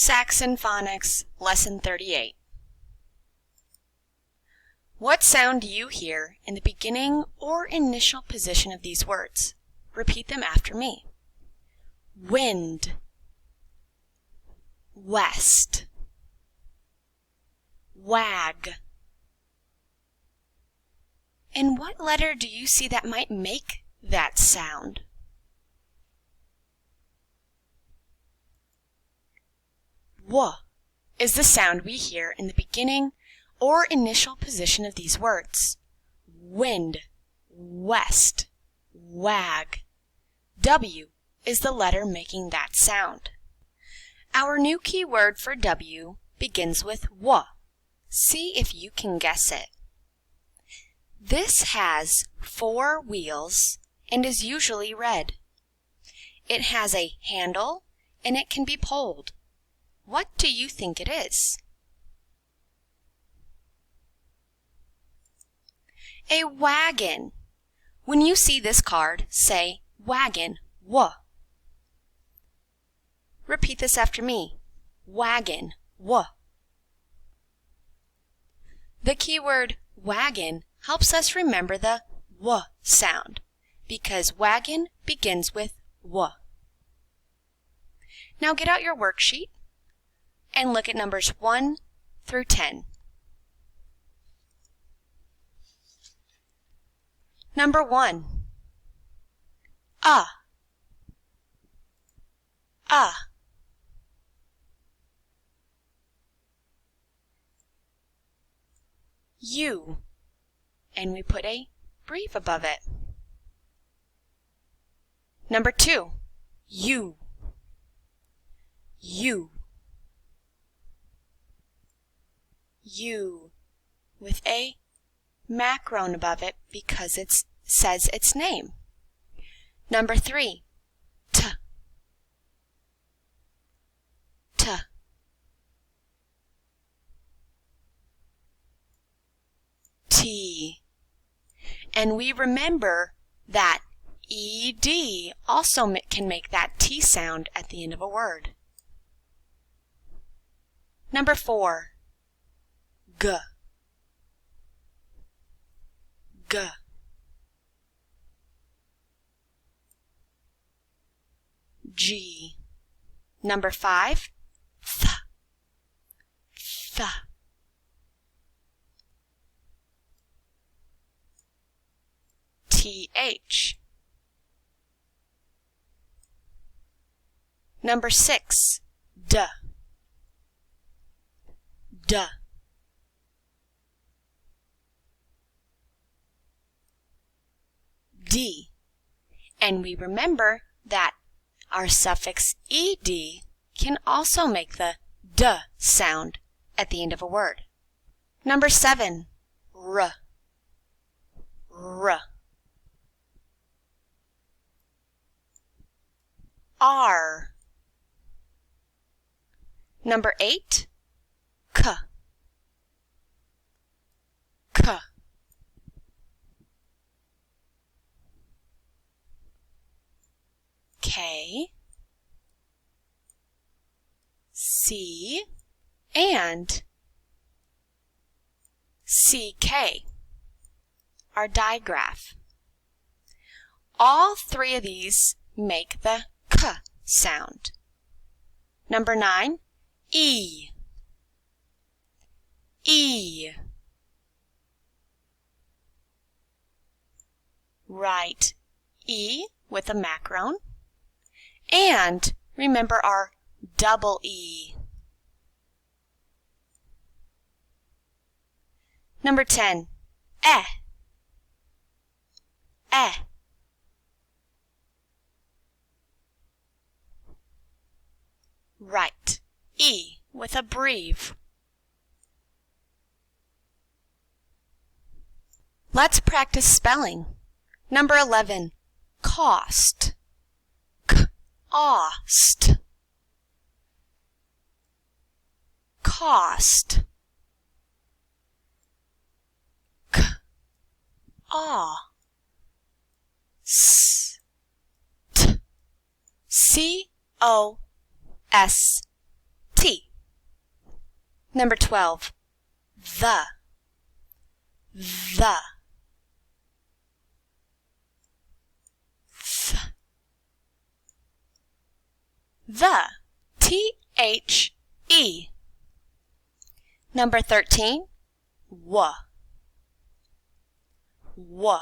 Saxon Phonics, Lesson 38. What sound do you hear in the beginning or initial position of these words? Repeat them after me. Wind, west, wag. And what letter do you see that might make that sound? W is the sound we hear in the beginning or initial position of these words. Wind, west, wag. W is the letter making that sound. Our new key word for W begins with W. See if you can guess it. This has 4 wheels and is usually red. It has a handle and it can be pulled. What do you think it is? A wagon. When you see this card, say wagon, W. Repeat this after me. Wagon, W. The keyword wagon helps us remember the W sound because wagon begins with W. Now get out your worksheet and look at numbers 1 through 10. Number 1. U, and we put a brief above it. Number 2. U. U with a macron above it because it says its name. Number 3. T. And we remember that ED also can make that T sound at the end of a word. Number 4. G. G. Number 5. Th. TH. Number 6. D. D. And we remember that our suffix ed can also make the D sound at the end of a word. Number 7. R. R. Number 8. K. K. C. And CK. Our digraph. All 3 of these make the K sound. Number 9. E. Write E with a macron. And remember our double E. Number 10. Right. E with a breve. Let's practice spelling. Number 11. Cost. Cost. Cost. C-O-S-T. Number 12. The. The. The. T-H-E. Number 13. W. W.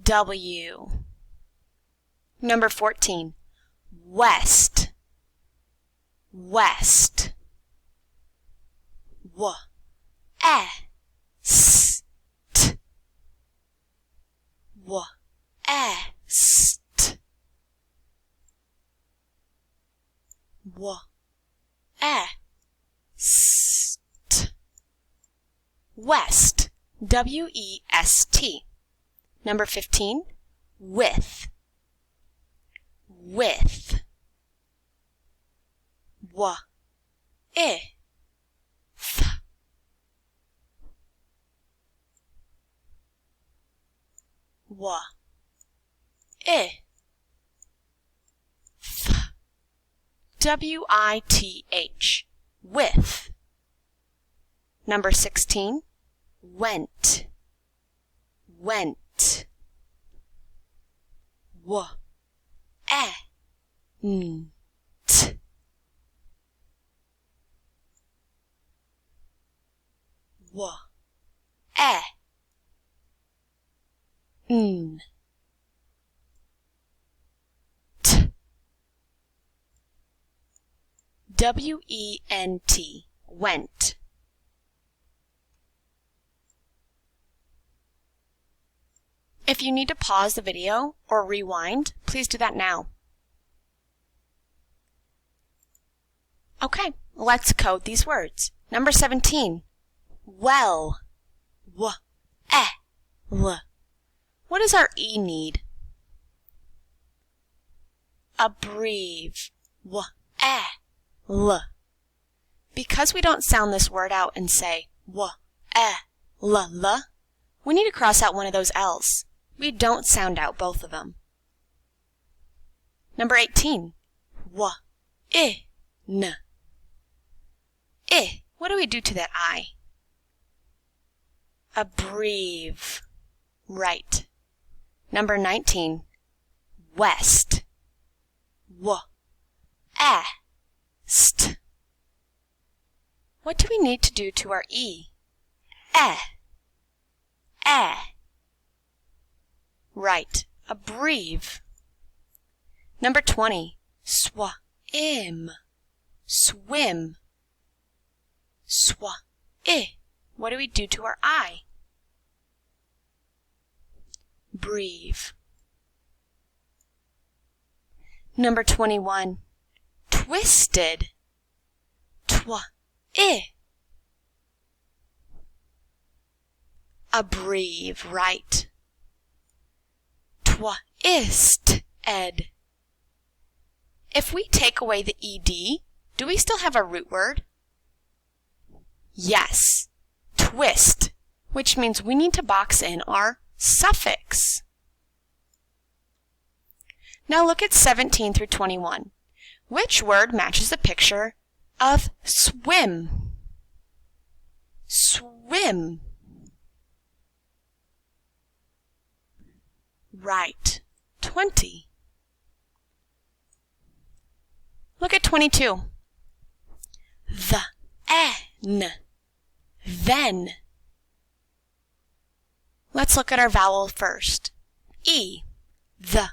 W. Number 14. West. West. W. E. S. T. W. E. S. T. W. E. S. T. West. W-E-S-T. Number 15. With. With. W. I. Th. W. I. Th. W-I-T-H. With. Number 16. Went. Went. W. E. N. T. W. E. N. T. W-E-N-T. Went. If you need to pause the video or rewind, please do that now. Okay, let's code these words. Number 17. Well. W. E. L. What does our E need? Abbrev. W. E. L. Because we don't sound this word out and say W. E. L. L, we need to cross out one of those L's. We don't sound out both of them. Number 18. W. I. N. I. What do we do to that I? Abbrev. Right. Number 19. West. W. E. St. What do we need to do to our E? E. E. Right. Abbrev. Number 20. Swim. Swim. Swa-I. What do we do to our I? Breathe. Number 21. Twisted. Twa-I. Abbrev. Right. Twist-ed. If we take away the ed, do we still have a root word? Yes. Twist, which means we need to box in our suffix. Now look at 17 through 21. Which word matches the picture of swim? Swim. Right. 20. Look at 22. The-en. Then. Let's look at our vowel first. E. The.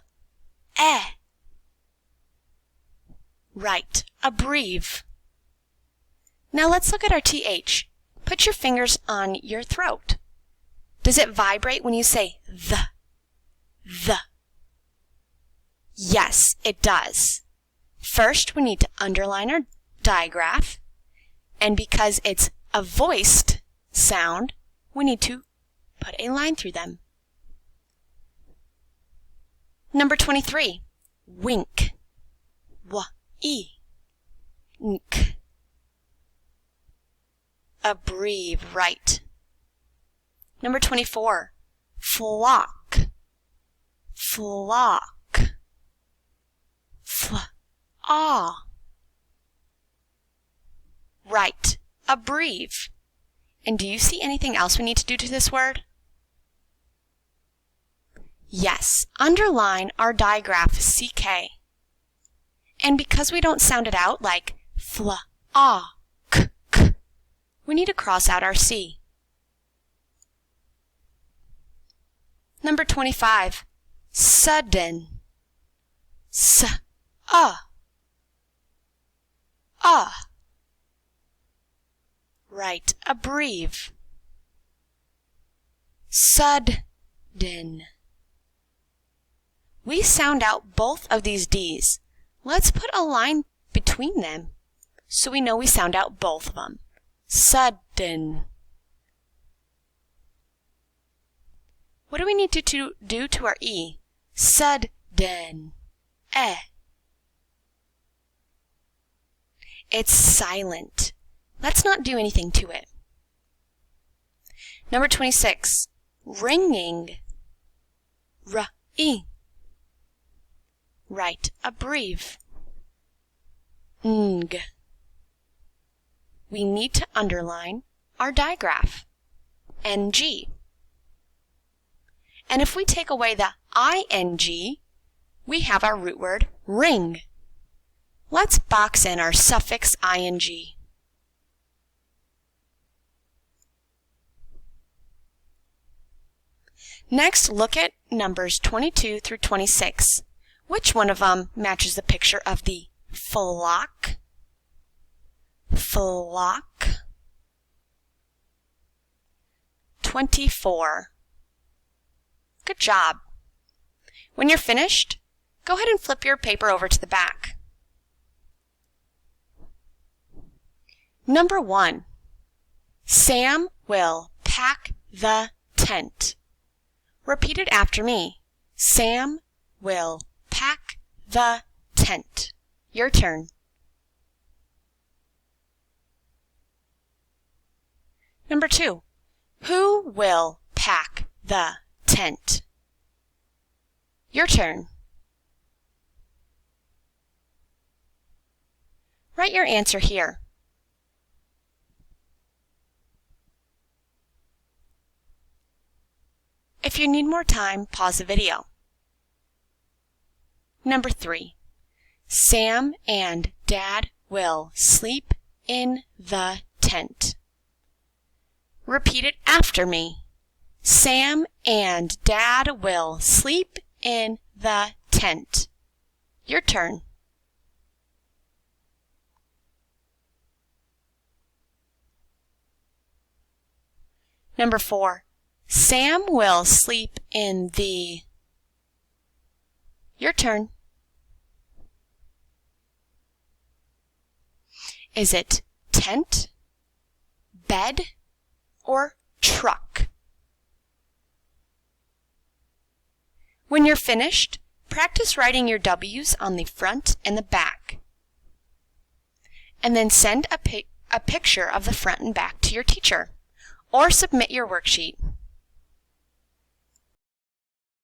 E. Right. Abbrev. Now let's look at our TH. Put your fingers on your throat. Does it vibrate when you say the? The. Yes, it does. First, we need to underline our digraph, and because it's a voiced sound, we need to put a line through them. Number 23. Wink. W-I. Nk. Abbrev. Right. Number 24. Flock. Flock. Fl-ock. abbreviate. And do you see anything else we need to do to this word? Yes, underline our digraph CK. And because we don't sound it out like fla, ah, k, k, we need to cross out our C. Number 25, sudden. S, Right, abbreviate. Sudden. We sound out both of these D's. Let's put a line between them so we know we sound out both of them. Sudden. What do we need to do to our E? Sudden. It's silent. Let's not do anything to it. Number 26, ringing. R-E. Right, abbreviate. Ng. We need to underline our digraph. NG. And if we take away the ing, we have our root word ring. Let's box in our suffix ing. Next, look at numbers 22 through 26. Which one of them matches the picture of the flock? Flock. 24. Good job. When you're finished, go ahead and flip your paper over to the back. Number 1. Sam will pack the tent. Repeat it after me. Sam will pack the tent. Your turn. Number 2. Who will pack the tent? Your turn. Write your answer here. If you need more time, pause the video. Number 3. Sam and Dad will sleep in the tent. Repeat it after me. Sam and Dad will sleep in the tent. Your turn. Number 4. Sam will sleep in the... Your turn. Is it tent, bed, or truck? When you're finished, practice writing your W's on the front and the back. And then send a picture of the front and back to your teacher, or submit your worksheet.